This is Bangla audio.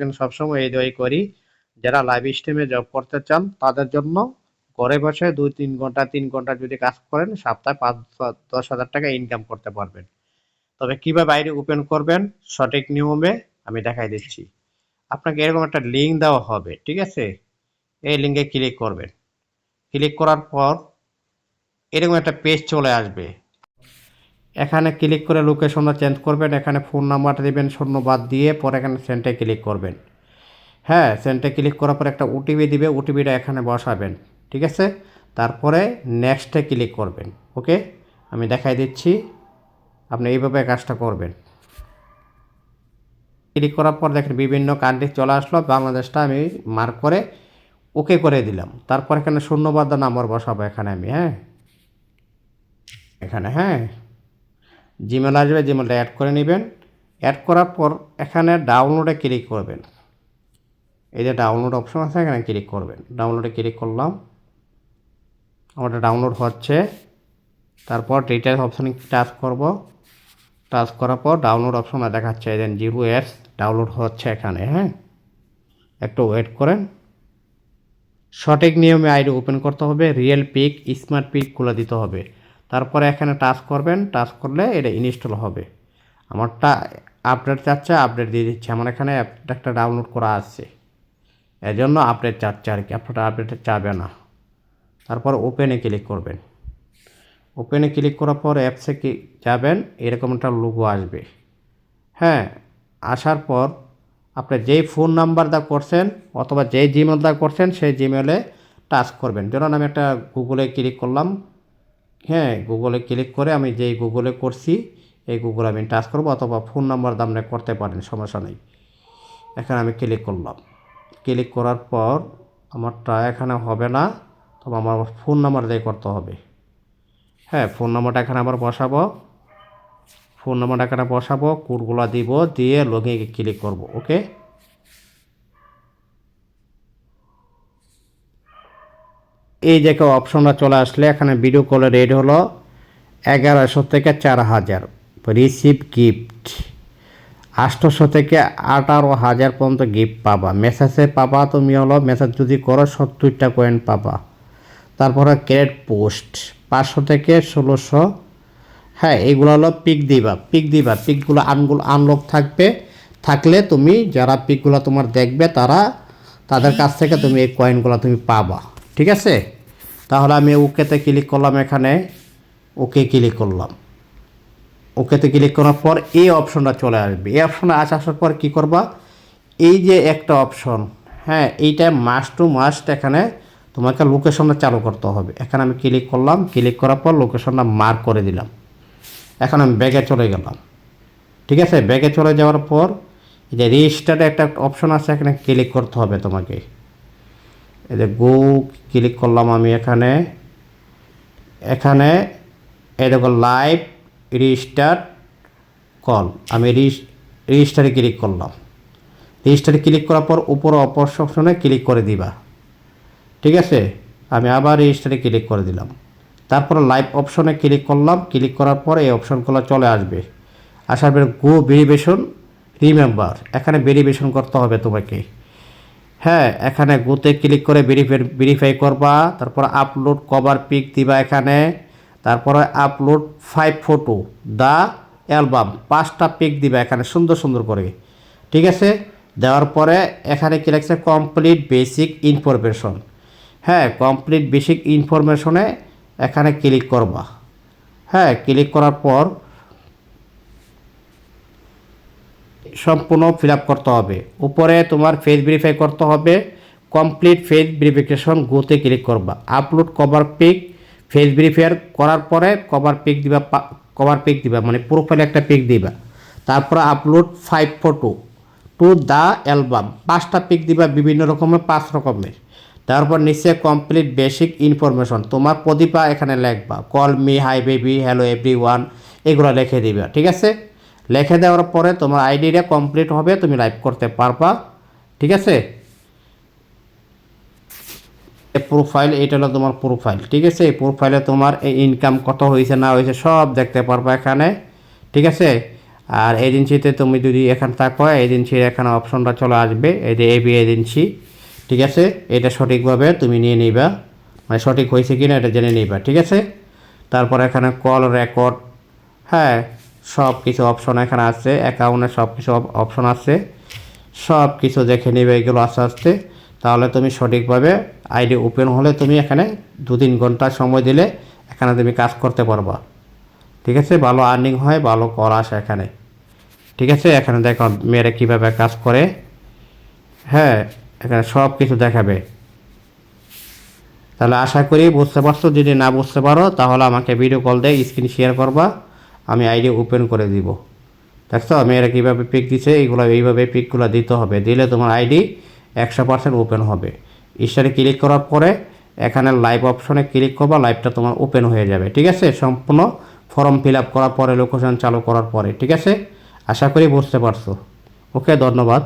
কিন্তু সবসময় এই দই করি, যারা লাইভ স্ট্রিমে জব করতে চান তাদের জন্য ঘরে বসে 2-3 ঘন্টা 3 ঘন্টা যদি কাজ করেন সপ্তাহে 5-10 হাজার টাকা ইনকাম করতে পারবেন। তবে কিভাবে আইডি ওপেন করবেন সঠিক নিয়মে আমি দেখাই দিচ্ছি। আপনাকে এরকম একটা লিঙ্ক দেওয়া হবে, ঠিক আছে? এই লিঙ্কে ক্লিক করবেন। ক্লিক করার পর এরকম একটা পেজ চলে আসবে। এখানে ক্লিক করে লোকেশনটা চেঞ্জ করবেন, এখানে ফোন নাম্বারটা দিবেন শূন্য বাদ দিয়ে, পরে এখানে সেন্টে ক্লিক করবেন। হ্যাঁ, সেন্টে ক্লিক করার পর একটা ওটিপি দিবে, ওটিপিটা এখানে বসাবেন, ঠিক আছে? তারপরে নেক্সটে ক্লিক করবেন। ওকে, আমি দেখাই দিচ্ছি, আপনি এইভাবে কাজটা করবেন। ক্লিক করার পর দেখেন বিভিন্ন কান্ট্রি চলে আসলো, বাংলাদেশটা আমি মার্ক করে ওকে করে দিলাম। তারপর এখানে শূন্যবাদ নাম্বার বসাবো এখানে আমি, হ্যাঁ এখানে, হ্যাঁ জিমেল আসবে, জিমেলটা অ্যাড করে নেবেন। অ্যাড করার পর এখানে ডাউনলোডে ক্লিক করবেন। এই যে ডাউনলোড অপশন আছে এখানে ক্লিক করবেন। ডাউনলোডে ক্লিক করলাম, আমাদের ডাউনলোড হচ্ছে। তারপর ডিটেলস অপশানে টাচ করব, টাচ করার পর ডাউনলোড অপশনে দেখাচ্ছে দেন 0 ডাউনলোড হচ্ছে এখানে, হ্যাঁ একটু ওয়েট করেন। সঠিক নিয়মে আইডি ওপেন করতে হবে, রিয়েল পিক স্মার্ট পিকগুলো দিতে হবে। তারপরে এখানে টাচ করবেন, টাচ করলে এটা ইনস্টল হবে। আমারটা আপডেট চাচ্ছে, আপডেট দিয়ে দিচ্ছে। আমার এখানে একটা ডাউনলোড করা আছে, এজন্য আপডেট চাচ্ছে আর কি, আপনারা আপডেট চাবে না। তারপর ওপেনে ক্লিক করবেন। ওপেনে ক্লিক করার পর অ্যাপসে কি যাবেন, এরকম একটা লোগো আসবে। হ্যাঁ, আসার পর আপনি যেই ফোন নাম্বার দা করছেন অথবা যেই জিমেল দা করছেন সেই জিমেলে টাচ করবেন। ধরুন আমি একটা গুগলে ক্লিক করলাম, হ্যাঁ গুগলে ক্লিক করে আমি যেই গুগলে করছি এই গুগলে আমি টাচ করব, অথবা ফোন নাম্বার দা আপনি করতে পারেন, সমস্যা নেই। এখানে আমি ক্লিক করলাম। ক্লিক করার পর আমারটা এখানে হবে না, তবে আমার ফোন নাম্বার দিয়ে করতে হবে। হ্যাঁ, ফোন নাম্বারটা এখানে আবার বসাবো, ফোন নাম্বারটা এখানে বসাবো, কোডগুলো দিব, দিয়ে লগইনে ক্লিক করব। ওকে, এই যে অপশনটা চলে আসলে এখানে ভিডিও কলে রেট হলো 1100 থেকে 4000, রিসিভ গিফট 800 থেকে 18,000 পর্যন্ত গিফট পাবা। মেসেজে পাবা তুমি হলো, মেসেজ যদি করো 70টা কয়েন পাবা। তারপরে ক্রেডিট পোস্ট 500 থেকে 1600। হ্যাঁ, এইগুলো হলো পিক দিবা, পিক দিবা, পিকগুলো আনলক থাকলে তুমি যারা পিকগুলো তোমার দেখবে তাদের কাছ থেকে তুমি এই কয়েনগুলো তুমি পাবা, ঠিক আছে? তাহলে আমি ওকেতে ক্লিক করলাম, এখানে ওকে ক্লিক করলাম। ওকেতে ক্লিক করার পর এই অপশনটা চলে আসবে। এই অপশনে আসার পর কী করবা, এই যে একটা অপশন, হ্যাঁ এইটা মাস্ট টু মাস্ট এখানে তোমাকে লোকেশনটা চালু করতে হবে। এখানে আমি ক্লিক করলাম, ক্লিক করার পর লোকেশনটা মার্ক করে দিলাম। এখন আমি ব্যাগে চলে গেলাম, ঠিক আছে? ব্যাগে চলে যাওয়ার পর এই যে রেজিস্টারে একটা অপশন আছে, এখানে ক্লিক করতে হবে তোমাকে। এই যে গো ক্লিক করলাম আমি এখানে, এই দেখো লাইভ রেজিস্টার কল, আমি রেজিস্টারে ক্লিক করলাম। রেজিস্টারে ক্লিক করার পর উপর অপর অপশনে ক্লিক করে দিবা, ঠিক আছে? আমি আবার রেজিস্টারে ক্লিক করে দিলাম। তারপর লাইভ অপশনে ক্লিক করলাম, ক্লিক করার পর এই অপশনগুলো চলে আসবে। আসার পরে গো ভেরিফিকেশন রিমেম্বার, এখানে ভেরিফিকেশন করতে হবে তোমাকে। হ্যাঁ, এখানে গোতে ক্লিক করে ভেরিফাই করবা। তারপর আপলোড কভার পিক দিবা এখানে। তারপরে আপলোড 5 ফটো দ্য অ্যালবাম, 5টা পিক দিবা এখানে সুন্দর সুন্দর করে, ঠিক আছে? দেওয়ার পরে এখানে কি লাগছে, কমপ্লিট বেসিক ইনফরমেশন। হ্যাঁ, কমপ্লিট বেসিক ইনফরমেশনে এখানে ক্লিক করবা। হ্যাঁ, ক্লিক করার পর সম্পূর্ণ ফিল আপ করতে হবে। উপরে তোমার ফেস ভেরিফাই করতে হবে, কমপ্লিট ফেস ভেরিফিকেশন গোতে ক্লিক করবা। Upload cover pick, face verify করার পরে কভার পিক দিবা মানে প্রোফাইলে একটা পিক দিবা। তারপর upload 5 photo to the album, 5টা পিক দিবা বিভিন্ন রকমের, 5 রকমের। তারপর নিচে কমপ্লিট বেসিক ইনফরমেশন, তোমার প্রদীপা এখানে লিখবা, call me, hi baby, hello everyone, এগুলো লিখে দিবা, ঠিক আছে? লিখে দেওয়ার পরে তোমার আইডিটা কমপ্লিট হবে, তুমি লাইভ করতে পারবা, ঠিক আছে? প্রোফাইল, এটা হলো তোমার প্রোফাইল, ঠিক আছে? এই প্রোফাইলে তোমার এই ইনকাম কত হয়েছে না হয়েছে সব দেখতে পারবা এখানে, ঠিক আছে? আর এজেন্সিতে তুমি যদি এখানে থাকো এজেন্সির এখানে অপশনটা চলে আসবে, এই যে এবি এজেন্সি, ঠিক আছে। এটা সঠিকভাবে তুমি নিয়ে নিবা, মানে সঠিক হয়েছে কিনা এটা জেনে নিবা, ঠিক আছে। তারপর এখানে কল রেকর্ড, হ্যাঁ সব কিছু অপশন এখানে আছে, অ্যাকাউন্টের সব কিছু অপশন আছে, সব কিছু দেখে নেবে এগুলো আস্তে আস্তে। তাহলে তুমি সঠিকভাবে আইডি ওপেন হলে তুমি এখানে 2-3 ঘন্টা সময় দিলে এখানে তুমি কাজ করতে পারবা, ঠিক আছে। ভালো আর্নিং হয়, ভালো কল আসে এখানে, ঠিক আছে। এখানে দেখো মেয়েরা কীভাবে কাজ করে, হ্যাঁ এখানে সব কিছু দেখাবে। তাহলে আশা করি বুঝতে পারছো। যদি না বুঝতে পারো তাহলে আমাকে ভিডিও কল দিয়ে স্ক্রিন শেয়ার করবা, আমি আইডি ওপেন করে দিব। দেখছো মেয়েরা কীভাবে পিক দিচ্ছে, এইভাবে পিকগুলো দিতে হবে, দিলে তোমার আইডি 100% ওপেন হবে। স্টারে ক্লিক করার পরে এখানে লাইভ অপশনে ক্লিক করবা, লাইভটা তোমার ওপেন হয়ে যাবে, ঠিক আছে। সম্পূর্ণ ফর্ম ফিল আপ করার পরে, লোকেশন চালু করার পরে, ঠিক আছে। আশা করি বুঝতে পারছো। ওকে, ধন্যবাদ।